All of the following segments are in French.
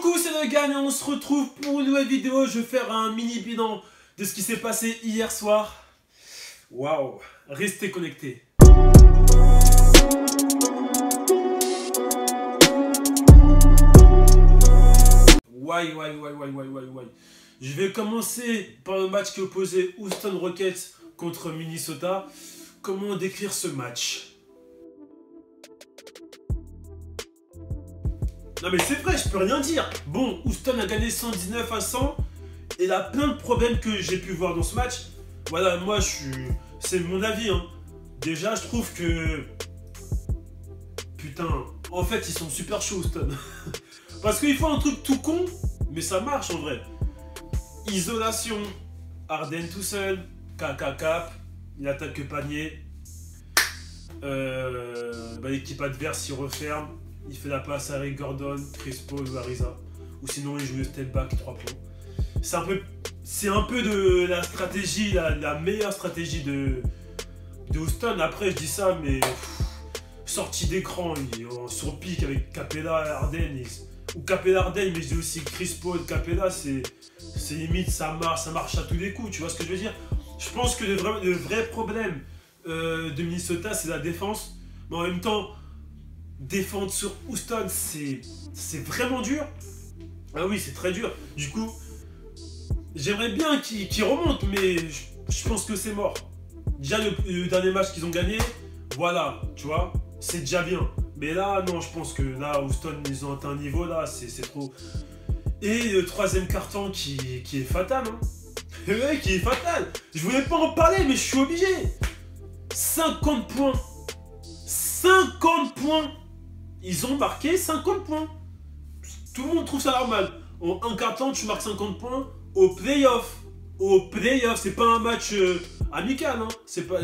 Coucou, c'est le Gan et on se retrouve pour une nouvelle vidéo. Je vais faire un mini bilan de ce qui s'est passé hier soir. Waouh, restez connectés. Why. Je vais commencer par le match qui opposait Houston Rockets contre Minnesota. Comment décrire ce match? Non mais c'est vrai, je peux rien dire. Bon, Houston a gagné 119 à 100. Et il a plein de problèmes que j'ai pu voir dans ce match. Voilà, moi c'est mon avis, hein. Déjà, je trouve que... Putain, en fait, ils sont super chauds, Houston. Parce qu'ils font un truc tout con, mais ça marche en vrai. Isolation, Harden tout seul, cap, il attaque que panier. L'équipe adverse il referme, il fait la passe à Eric Gordon, Chris Paul ou Ariza. Ou sinon il joue le step back 3 points. C'est un peu de la stratégie, la meilleure stratégie de Houston. Après je dis ça, mais sortie d'écran, sur pic avec Capella, Harden. Ou Capella Harden, mais je dis aussi Chris Paul, Capella, c'est limite, ça marche à tous les coups, tu vois ce que je veux dire? Je pense que le vrai problème de Minnesota, c'est la défense. Mais en même temps, défendre sur Houston, c'est vraiment dur. Ah oui, c'est très dur. Du coup, j'aimerais bien qu'ils remontent, mais je pense que c'est mort. Déjà, le dernier match qu'ils ont gagné, voilà, tu vois, c'est déjà bien. Mais là, non, je pense que là, Houston, ils ont atteint un niveau, là, c'est trop. Et le troisième carton qui est fatal, hein. Ouais, qui est fatal. Je voulais pas en parler, mais je suis obligé. 50 points. 50 points. Ils ont marqué 50 points. Tout le monde trouve ça normal. En un carton, tu marques 50 points au playoff. Au playoff, c'est pas un match amical, hein. C'est pas...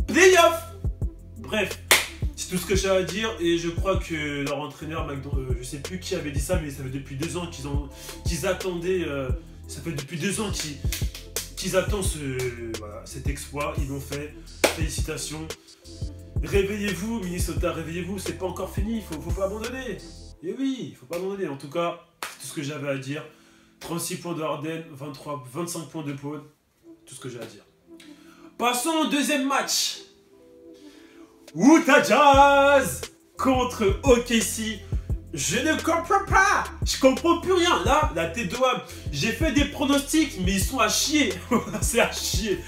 Playoff. Bref. C'est tout ce que j'ai à dire et je crois que leur entraîneur, je sais plus qui avait dit ça, mais ça fait depuis 2 ans qu'ils attendaient, ça fait depuis 2 ans qu'ils attendent cet exploit, ils l'ont fait, félicitations. Réveillez-vous Minnesota, réveillez-vous, c'est pas encore fini, faut pas abandonner. Et oui, faut pas abandonner, en tout cas, c'est tout ce que j'avais à dire. 36 points de Harden, 25 points de Paul, tout ce que j'ai à dire. Passons au deuxième match. Utah Jazz contre OKC. Je ne comprends pas. Je comprends plus rien. Là, la tête de Wam. J'ai fait des pronostics, mais ils sont à chier. C'est à chier.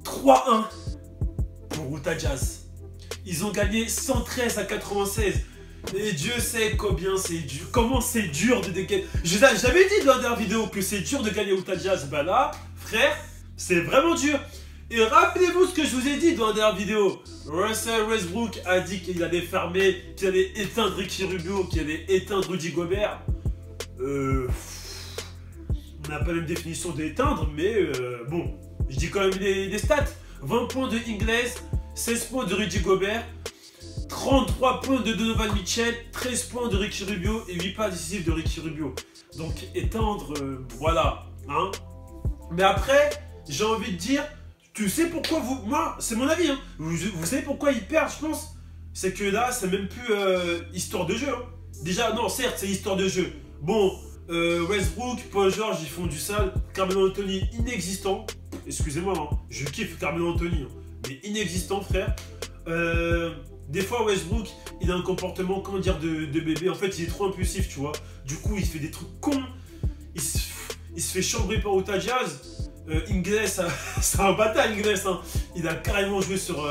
3-1 pour Utah Jazz. Ils ont gagné 113 à 96. Et Dieu sait combien c'est dur. Comment c'est dur de gagner. J'avais dit dans la dernière vidéo que c'est dur de gagner Utah Jazz. Ben là, frère, c'est vraiment dur. Et rappelez-vous ce que je vous ai dit dans la dernière vidéo. Russell Westbrook a dit qu'il allait fermer, qu'il allait éteindre Ricky Rubio, qu'il allait éteindre Rudy Gobert. On n'a pas la même définition d'éteindre, mais bon, je dis quand même les stats. 20 points de Ingles, 16 points de Rudy Gobert, 33 points de Donovan Mitchell, 13 points de Ricky Rubio et 8 passes décisives de Ricky Rubio. Donc éteindre, voilà. Hein. Mais après, j'ai envie de dire... Tu sais pourquoi moi, c'est mon avis, hein. Vous savez pourquoi ils perdent, je pense? C'est que là, c'est même plus histoire de jeu. Hein. Déjà, non, certes, c'est histoire de jeu. Bon, Westbrook, Paul George, ils font du sale. Carmelo Anthony, inexistant. Excusez-moi, hein. Je kiffe Carmelo Anthony, hein. Mais inexistant, frère. Des fois, Westbrook, il a un comportement, comment dire, de bébé. En fait, il est trop impulsif, tu vois. Du coup, il fait des trucs cons. Il se fait chambrer par Utah Jazz. Ingles, c'est un bâtard Ingles, hein. Il a carrément joué sur...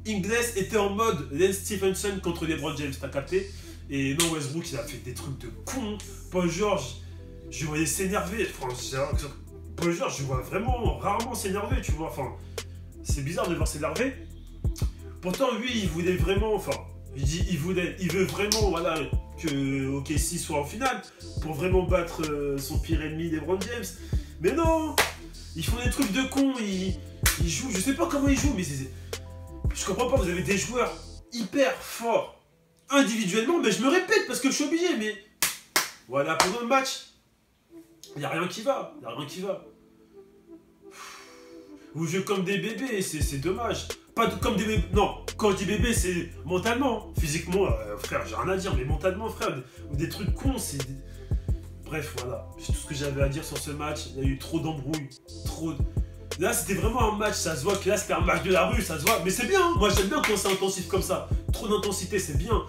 Ingles était en mode Lance Stephenson contre LeBron James, t'as capté? Et non, Westbrook, il a fait des trucs de con. Paul George, je le voyais s'énerver. Paul George, je vois vraiment rarement s'énerver, tu vois. Enfin, c'est bizarre de le voir s'énerver. Pourtant, lui, il voulait vraiment... Enfin, il veut vraiment, voilà... que OKC soit en finale pour vraiment battre son pire ennemi LeBron James. Mais non, ils font des trucs de con, ils jouent, je sais pas comment ils jouent, mais je comprends pas, vous avez des joueurs hyper forts individuellement, mais je me répète parce que je suis obligé, mais voilà, pendant le match, il n'y a rien qui va, Vous jouez comme des bébés, c'est dommage. Pas comme des bébés. Non, quand je dis bébé, c'est mentalement. Physiquement, frère, j'ai rien à dire, mais mentalement, frère, des trucs cons, c'est. Bref, voilà. C'est tout ce que j'avais à dire sur ce match. Il y a eu trop d'embrouilles. Trop. Là, c'était vraiment un match, ça se voit que là, c'était un match de la rue, ça se voit. Mais c'est bien, hein. Moi, j'aime bien quand c'est intensif comme ça. Trop d'intensité, c'est bien.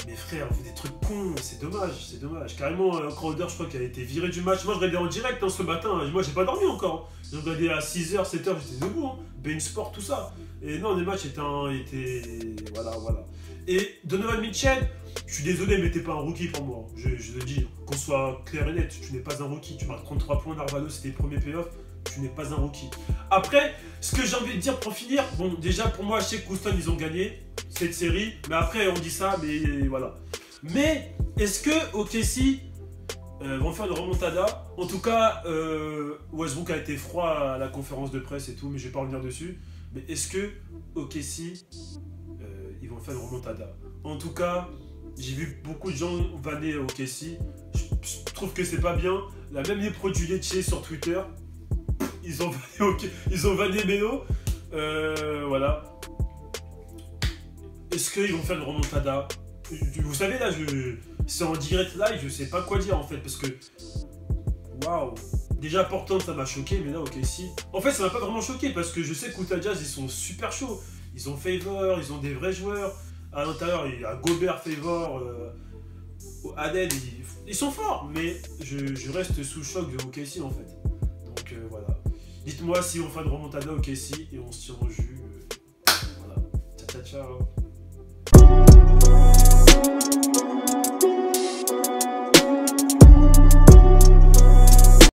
Mais frère, vous des trucs cons, c'est dommage, c'est dommage. Carrément, Crowder, je crois qu'il a été viré du match. Moi, je regardais en direct hein, ce matin. Moi, j'ai pas dormi encore. J'ai regardé à 6h, 7h, j'étais debout. Hein. Bein Sport, tout ça. Et non, les matchs étaient. Voilà, voilà. Et Donovan Mitchell, je suis désolé, mais t'es pas un rookie pour moi. Je le dis, qu'on soit clair et net. Tu n'es pas un rookie. Tu marques 33 points d'Arvalo, c'était les premiers playoffs. Tu n'es pas un rookie. Après, ce que j'ai envie de dire pour finir, bon, déjà pour moi, je sais que Houston, ils ont gagné cette série, mais après, on dit ça, mais voilà. Mais est-ce que OKC vont faire une remontada? En tout cas, Westbrook a été froid à la conférence de presse et tout, mais je vais pas revenir dessus. Mais est-ce que OKC, ils vont faire une remontada? En tout cas, j'ai vu beaucoup de gens vanner OKC. Je trouve que c'est pas bien. La même les produits laitiers sur Twitter. Ils ont vanné Melo. Voilà. Est-ce qu'ils vont faire une remontada? Vous savez, là, c'est en direct live, je sais pas quoi dire en fait. Parce que. Waouh! Déjà, Portland, ça m'a choqué, mais là, OKC. En fait, ça m'a pas vraiment choqué parce que je sais que Utah Jazz, ils sont super chauds. Ils ont Favor, ils ont des vrais joueurs. À l'intérieur, il y a Gobert, Favor, Aded. Ils sont forts, mais je reste sous choc de OKC en fait. Donc voilà. Dites-moi si on fait une remontada au KC et on se tire au jus. Voilà. Ciao, ciao, ciao.